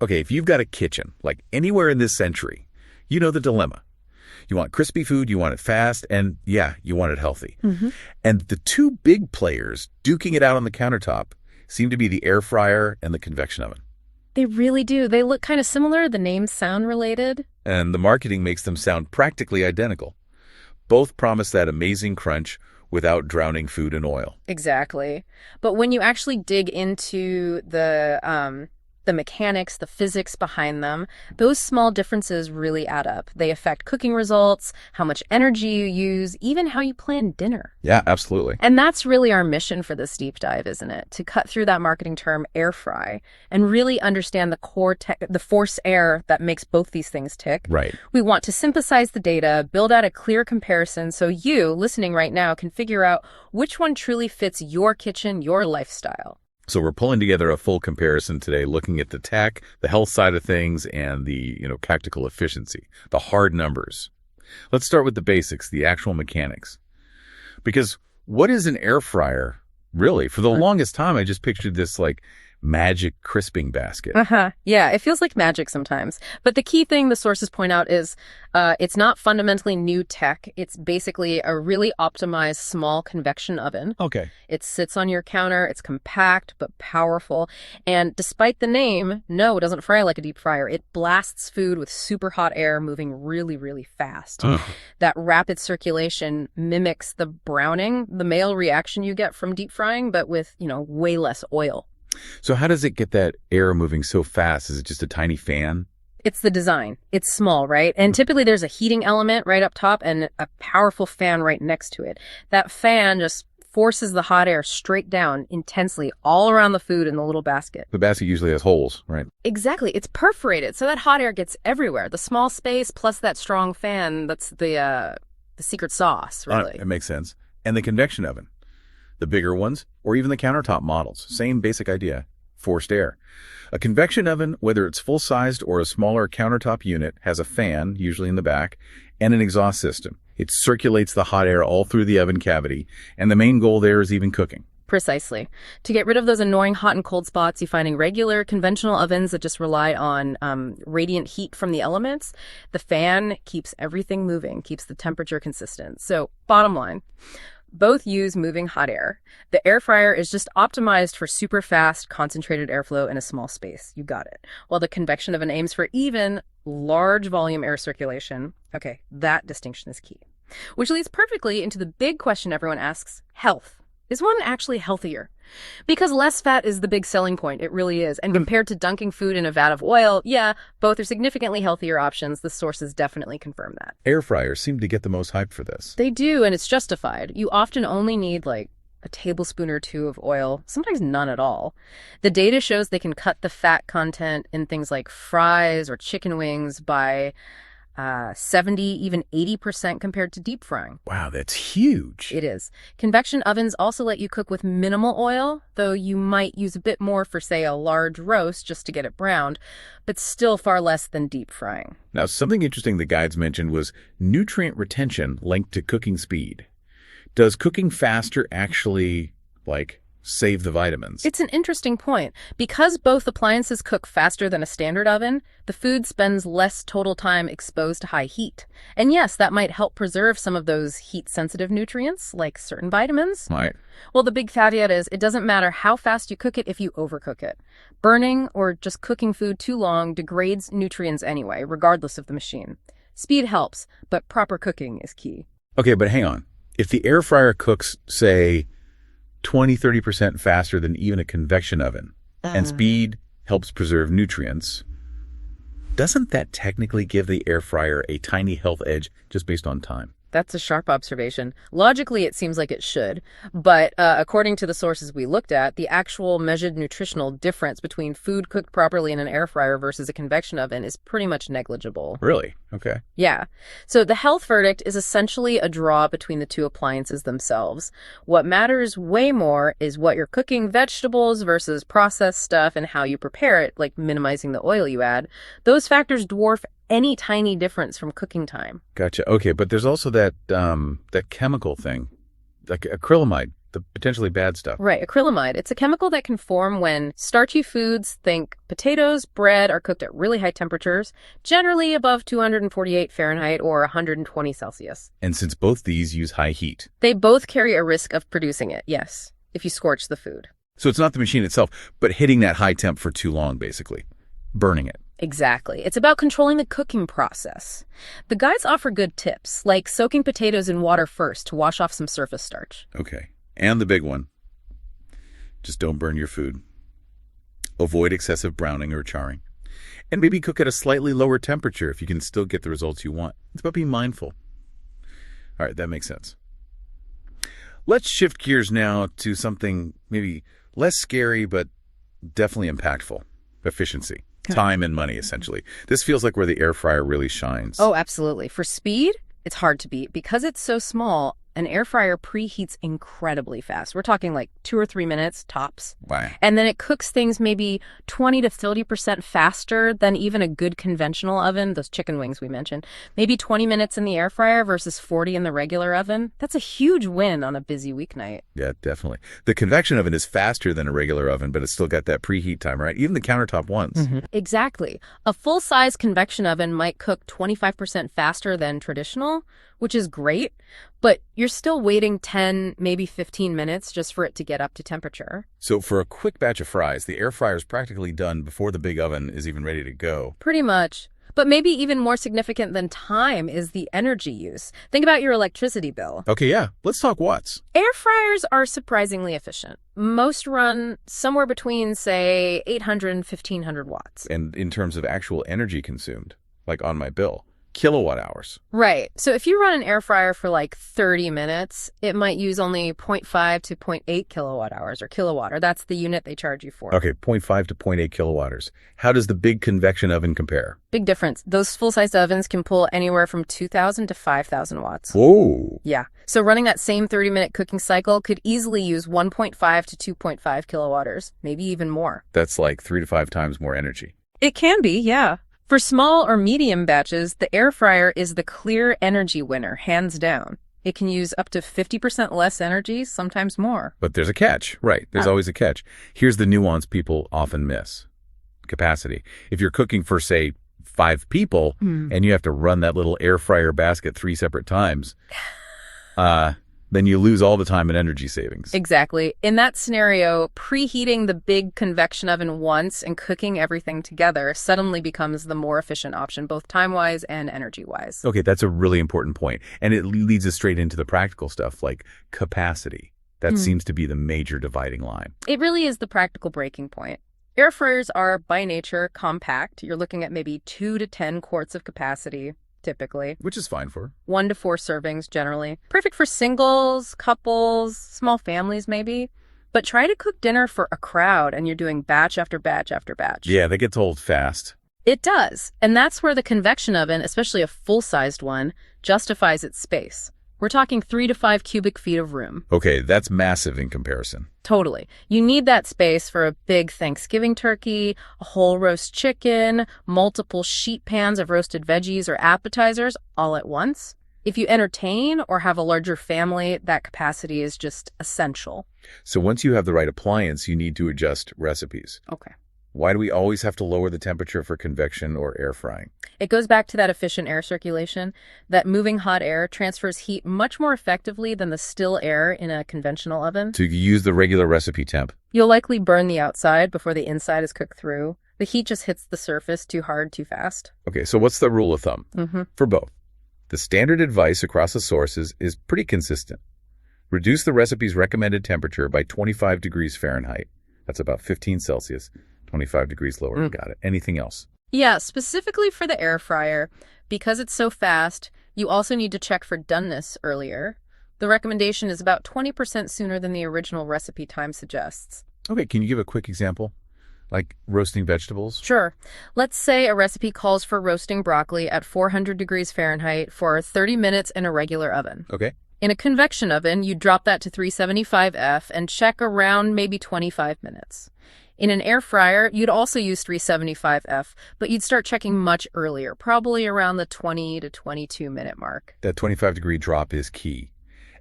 Okay, if you've got a kitchen, like anywhere in this century, you know the dilemma. You want crispy food, you want it fast, and yeah, you want it healthy. And the two big players duking it out on the countertop seem to be the air fryer and the convection oven. They really do. They look kind of similar. The names sound related. And the marketing makes them sound practically identical. Both promise that amazing crunch without drowning food in oil. Exactly. But when you actually dig into the mechanics, the physics behind them, those small differences really add up. They affect cooking results, how much energy you use, even how you plan dinner. Yeah, absolutely. And that's really our mission for this deep dive, isn't it? To cut through that marketing term air fry and really understand the core the force air that makes both these things tick. Right. We want to synthesize the data, build out a clear comparison so you, listening right now, can figure out which one truly fits your kitchen, your lifestyle. So we're pulling together a full comparison today, looking at the tech, the health side of things, and the, practical efficiency, the hard numbers. Let's start with the basics, the actual mechanics. Because what is an air fryer, really? For the longest time, I just pictured this magic crisping basket. Yeah, it feels like magic sometimes. But the key thing the sources point out is it's not fundamentally new tech. It's basically a really optimized small convection oven. Okay. It sits on your counter. It's compact but powerful. And despite the name, no, it doesn't fry like a deep fryer. It blasts food with super hot air moving really, really fast. That rapid circulation mimics the browning, the male reaction you get from deep frying, but with, way less oil. So how does it get that air moving so fast? Is it just a tiny fan? It's the design. It's small, right? And typically there's a heating element right up top and a powerful fan right next to it. That fan just forces the hot air straight down intensely all around the food in the little basket. The basket usually has holes, right? Exactly. It's perforated, so that hot air gets everywhere. The small space plus that strong fan, that's the secret sauce, really. It makes sense. And the convection oven. The bigger ones, or even the countertop models. Same basic idea, forced air. A convection oven, whether it's full-sized or a smaller countertop unit, has a fan, usually in the back, and an exhaust system. It circulates the hot air all through the oven cavity, and the main goal there is even cooking. Precisely. To get rid of those annoying hot and cold spots you find in regular conventional ovens that just rely on radiant heat from the elements, the fan keeps everything moving, keeps the temperature consistent. So, bottom line, both use moving hot air. The air fryer is just optimized for super fast, concentrated airflow in a small space. You got it. While the convection oven aims for even large volume air circulation. Okay, that distinction is key. Which leads perfectly into the big question everyone asks, health. Is one actually healthier? Because less fat is the big selling point. It really is. And compared to dunking food in a vat of oil, yeah, both are significantly healthier options. The sources definitely confirm that. Air fryers seem to get the most hype for this. They do, and it's justified. You often only need a tablespoon or two of oil, sometimes none at all. The data shows they can cut the fat content in things like fries or chicken wings by 70, even 80% compared to deep frying. Wow, that's huge. It is. Convection ovens also let you cook with minimal oil, though you might use a bit more for, say, a large roast just to get it browned, but still far less than deep frying. Now, something interesting the guides mentioned was nutrient retention linked to cooking speed. Does cooking faster actually, save the vitamins? It's an interesting point. Because both appliances cook faster than a standard oven, the food spends less total time exposed to high heat. And yes, that might help preserve some of those heat-sensitive nutrients, like certain vitamins. Right. Well, the big caveat is it doesn't matter how fast you cook it if you overcook it. Burning or just cooking food too long degrades nutrients anyway, regardless of the machine. Speed helps, but proper cooking is key. Okay, but hang on. If the air fryer cooks, say, 20-30% faster than even a convection oven, and speed helps preserve nutrients, doesn't that technically give the air fryer a tiny health edge just based on time? That's a sharp observation. Logically, it seems like it should, but according to the sources we looked at, the actual measured nutritional difference between food cooked properly in an air fryer versus a convection oven is pretty much negligible. Really? Okay. Yeah. So the health verdict is essentially a draw between the two appliances themselves. What matters way more is what you're cooking, vegetables versus processed stuff, and how you prepare it, like minimizing the oil you add. Those factors dwarf any tiny difference from cooking time. Gotcha. Okay, but there's also that chemical thing, like acrylamide. the potentially bad stuff. Right, acrylamide. It's a chemical that can form when starchy foods, think potatoes, bread, are cooked at really high temperatures, generally above 248 Fahrenheit or 120 Celsius. And since both these use high heat. They both carry a risk of producing it, yes, if you scorch the food. So it's not the machine itself, but hitting that high temp for too long, basically. Burning it. Exactly. It's about controlling the cooking process. The guides offer good tips, like soaking potatoes in water first to wash off some surface starch. Okay. And the big one. Just don't burn your food. Avoid excessive browning or charring. And maybe cook at a slightly lower temperature if you can still get the results you want. It's about being mindful. All right, that makes sense. Let's shift gears now to something maybe less scary, but definitely impactful. Efficiency. Time and money, essentially. This feels like where the air fryer really shines. Oh, absolutely. For speed, it's hard to beat. Because it's so small, an air fryer preheats incredibly fast. We're talking like 2 or 3 minutes, tops. Wow. And then it cooks things maybe 20 to 30% faster than even a good conventional oven, those chicken wings we mentioned. Maybe 20 minutes in the air fryer versus 40 in the regular oven. That's a huge win on a busy weeknight. Yeah, definitely. The convection oven is faster than a regular oven, but it's still got that preheat time, right? Even the countertop ones. Mm-hmm. Exactly. A full-size convection oven might cook 25% faster than traditional, which is great, but you're still waiting 10, maybe 15 minutes just for it to get up to temperature. So for a quick batch of fries, the air fryer is practically done before the big oven is even ready to go. Pretty much. But maybe even more significant than time is the energy use. Think about your electricity bill. Okay, yeah. Let's talk watts. Air fryers are surprisingly efficient. Most run somewhere between, say, 800 and 1,500 watts. And in terms of actual energy consumed, like on my bill, kilowatt hours. Right. So if you run an air fryer for like 30 minutes, it might use only 0.5 to 0.8 kilowatt hours or kilowatt, or that's the unit they charge you for. Okay, 0.5 to 0.8 kilowatt hours. How does the big convection oven compare? Big difference. Those full-sized ovens can pull anywhere from 2,000 to 5,000 watts. Whoa. Yeah. So running that same 30-minute cooking cycle could easily use 1.5 to 2.5 kilowatt hours, maybe even more. That's like 3 to 5 times more energy. It can be, yeah. For small or medium batches, the air fryer is the clear energy winner, hands down. It can use up to 50% less energy, sometimes more. But there's a catch, right? There's always a catch. Here's the nuance people often miss. Capacity. If you're cooking for, say, 5 people, and you have to run that little air fryer basket 3 separate times, then you lose all the time and energy savings. Exactly. In that scenario, preheating the big convection oven once and cooking everything together suddenly becomes the more efficient option, both time-wise and energy-wise. Okay, that's a really important point. And it leads us straight into the practical stuff, like capacity. That seems to be the major dividing line. It really is the practical breaking point. Air fryers are, by nature, compact. You're looking at maybe 2 to 10 quarts of capacity, typically. Which is fine for 1 to 4 servings, generally. Perfect for singles, couples, small families, maybe. But try to cook dinner for a crowd and you're doing batch after batch after batch. Yeah, that gets old fast. It does. And that's where the convection oven, especially a full-sized one, justifies its space. We're talking 3 to 5 cubic feet of room. Okay, that's massive in comparison. Totally. You need that space for a big Thanksgiving turkey, a whole roast chicken, multiple sheet pans of roasted veggies or appetizers all at once. If you entertain or have a larger family, that capacity is just essential. So once you have the right appliance, you need to adjust recipes. Okay. Why do we always have to lower the temperature for convection or air frying? It goes back to that efficient air circulation. That moving hot air transfers heat much more effectively than the still air in a conventional oven. To use the regular recipe temp. You'll likely burn the outside before the inside is cooked through. The heat just hits the surface too hard, too fast. Okay, so what's the rule of thumb? For both? The standard advice across the sources is pretty consistent. Reduce the recipe's recommended temperature by 25 degrees Fahrenheit. That's about 15 Celsius. 25 degrees lower. Got it. Anything else? Yeah, specifically for the air fryer, because it's so fast, you also need to check for doneness earlier. The recommendation is about 20% sooner than the original recipe time suggests. Okay, can you give a quick example? Like roasting vegetables? Sure. Let's say a recipe calls for roasting broccoli at 400 degrees Fahrenheit for 30 minutes in a regular oven. Okay. In a convection oven, you drop that to 375 F and check around maybe 25 minutes. In an air fryer, you'd also use 375 F, but you'd start checking much earlier, probably around the 20 to 22 minute mark. That 25 degree drop is key.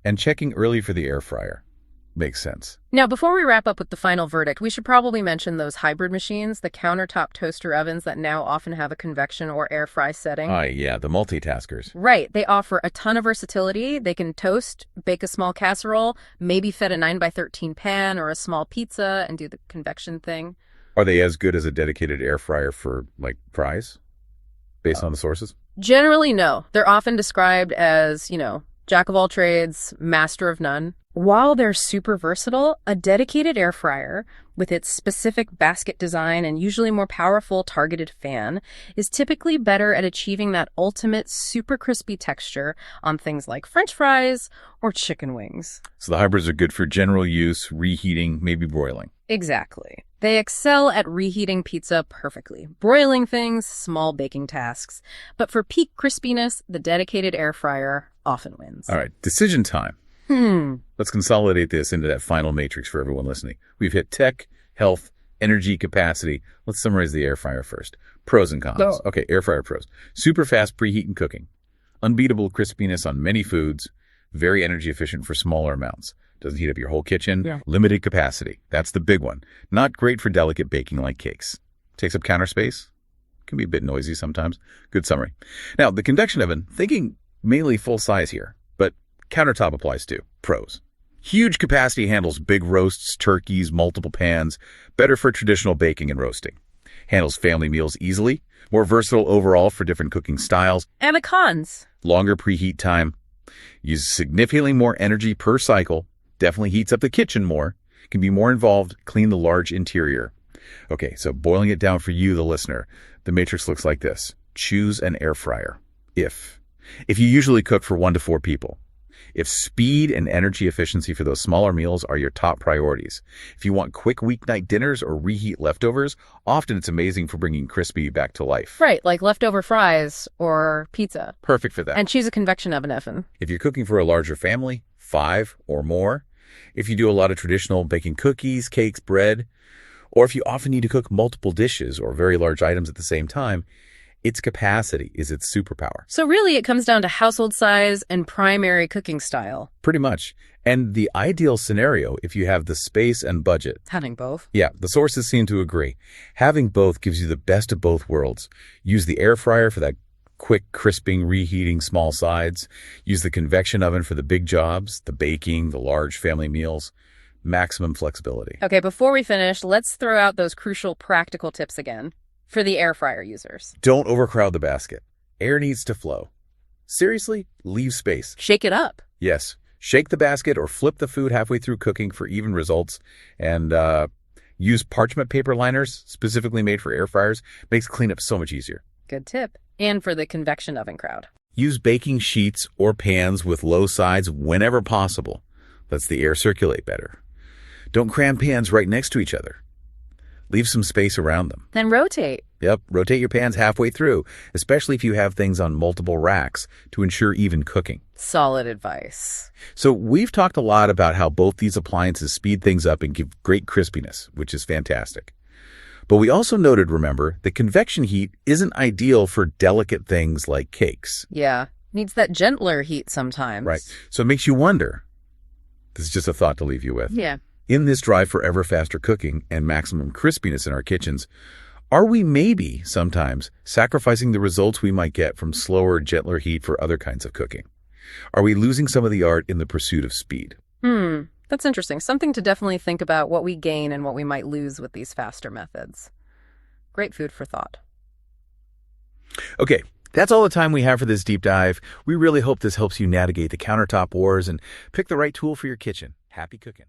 And checking early for the air fryer. Makes sense. Now, before we wrap up with the final verdict, we should probably mention those hybrid machines, the countertop toaster ovens that now often have a convection or air fry setting. Yeah, the multitaskers. Right. They offer a ton of versatility. They can toast, bake a small casserole, maybe fit a 9x13 pan or a small pizza and do the convection thing. Are they as good as a dedicated air fryer for, like, fries, based on the sources? Generally, no. They're often described as, jack of all trades, master of none. While they're super versatile, a dedicated air fryer with its specific basket design and usually more powerful targeted fan is typically better at achieving that ultimate super crispy texture on things like French fries or chicken wings. So the hybrids are good for general use, reheating, maybe broiling. Exactly. They excel at reheating pizza perfectly. Broiling things, small baking tasks. But for peak crispiness, the dedicated air fryer often wins. All right, decision time. Let's consolidate this into that final matrix for everyone listening. We've hit tech, health, energy, capacity. Let's summarize the air fryer first. Pros and cons. Go. Okay, air fryer pros. Super fast preheat and cooking. Unbeatable crispiness on many foods. Very energy efficient for smaller amounts. Doesn't heat up your whole kitchen. Yeah. Limited capacity. That's the big one. Not great for delicate baking like cakes. Takes up counter space. Can be a bit noisy sometimes. Good summary. Now, the convection oven, thinking mainly full size here, but countertop applies too. Pros. Huge capacity, handles big roasts, turkeys, multiple pans. Better for traditional baking and roasting. Handles family meals easily. More versatile overall for different cooking styles. And the cons. Longer preheat time. Uses significantly more energy per cycle. Definitely heats up the kitchen more. Can be more involved. Clean the large interior. Okay, so boiling it down for you, the listener, the matrix looks like this. Choose an air fryer. If you usually cook for 1 to 4 people. If speed and energy efficiency for those smaller meals are your top priorities. If you want quick weeknight dinners or reheat leftovers, often it's amazing for bringing crispy back to life. Right, like leftover fries or pizza. Perfect for that. And choose a convection oven, Evan. If you're cooking for a larger family, 5 or more, if you do a lot of traditional baking cookies, cakes, bread, or if you often need to cook multiple dishes or very large items at the same time, its capacity is its superpower. So really, it comes down to household size and primary cooking style. Pretty much. And the ideal scenario, if you have the space and budget. Having both. Yeah, the sources seem to agree. Having both gives you the best of both worlds. Use the air fryer for that quick crisping, reheating small sides. Use the convection oven for the big jobs, the baking, the large family meals. Maximum flexibility. Okay, before we finish, let's throw out those crucial practical tips again for the air fryer users. Don't overcrowd the basket. Air needs to flow. Seriously, leave space. Shake it up. Yes, shake the basket or flip the food halfway through cooking for even results. And use parchment paper liners, specifically made for air fryers. Makes cleanup so much easier. Good tip. And for the convection oven crowd. Use baking sheets or pans with low sides whenever possible. Lets the air circulate better. Don't cram pans right next to each other. Leave some space around them. Then rotate. Yep, rotate your pans halfway through, especially if you have things on multiple racks to ensure even cooking. Solid advice. So we've talked a lot about how both these appliances speed things up and give great crispiness, which is fantastic. But we also noted, remember, that convection heat isn't ideal for delicate things like cakes. Yeah, needs that gentler heat sometimes. Right. So it makes you wonder. This is just a thought to leave you with. Yeah. In this drive for ever faster cooking and maximum crispiness in our kitchens, are we maybe sometimes sacrificing the results we might get from slower, gentler heat for other kinds of cooking? Are we losing some of the art in the pursuit of speed? That's interesting. Something to definitely think about what we gain and what we might lose with these faster methods. Great food for thought. Okay, that's all the time we have for this deep dive. We really hope this helps you navigate the countertop wars and pick the right tool for your kitchen. Happy cooking.